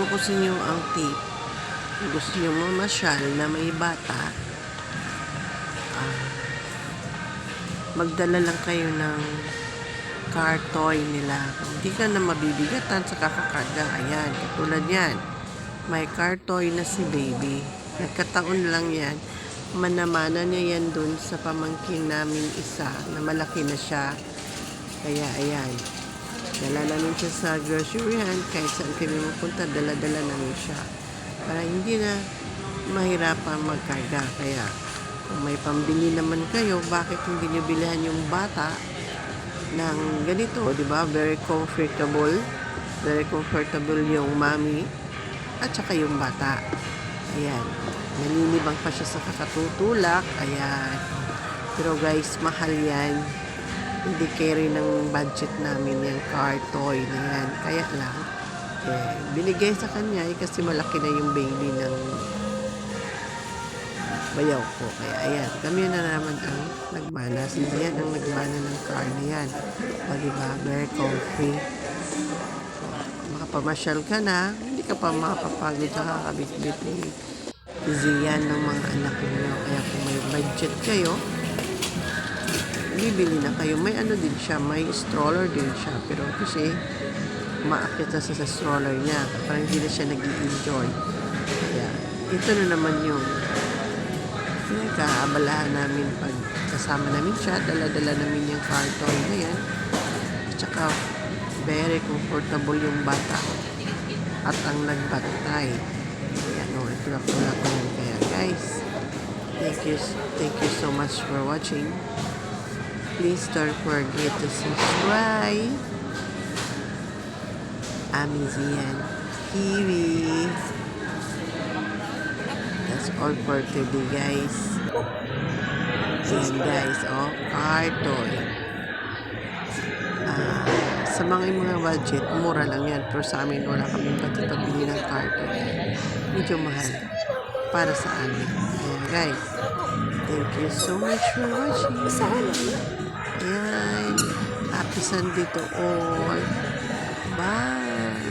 Ituturo ko sa inyo ang tip. Kung gusto nyo mamasyal na may bata, magdala lang kayo ng car toy nila. Hindi ka na mabibigatan sa kakakarga. Ayan, katulad yan. May car toy na si baby. Nagkataon lang yan. Manamana niya yan dun sa pamangkin namin isa na malaki na siya. Kaya ayan. Dala namin siya sa groceryhan. Kahit saan kami mapunta, dala-dala namin siya. Para hindi na mahirapan magkarga. Kaya kung may pambili naman kayo, bakit hindi nyo bilhan yung bata ng ganito, di ba? Very comfortable. Very comfortable yung mommy at saka yung bata. Ayan. Nalilibang pa siya sa kakatutulak. Ayan. Pero guys, mahal yan. Hindi carry ng budget namin yung car toy na yan. Kaya lang, binigay sa kanya kasi malaki na yung baby ng bayaw ko. Kaya ayan, kami na naman ang nagmana. Sila yan ang nagmana ng car na yan. O diba, very comfy. Makapamasyal ka na, hindi ka pa makapapagod sa kakabit-bit ni Zian ng mga anak niyo. Kaya kung may budget kayo, bibili na kayo. May ano din siya, may stroller din siya. Pero kasi, maakit sa stroller niya. Parang hindi na siya nag-i-enjoy. Kaya, ito na naman yung pinagkaabalahan namin pag kasama namin siya. Dala-dala namin yung car toy na yan. At saka, very comfortable yung bata. At ang nagbantay. Ayan o, tulak-tulak ko yan. Kaya guys, thank you so much for watching. Please don't forget to subscribe. Ami Zian TV. That's all for today, guys. Ayan guys, car toy. Sa mga budget, mura lang yan. Pero sa amin, wala kaming budget pagbili ng car toy. Medyo mahal. Para sa amin. Ayan guys. Thank you so much for watching. Ayan. Happy Sunday to all. Bye.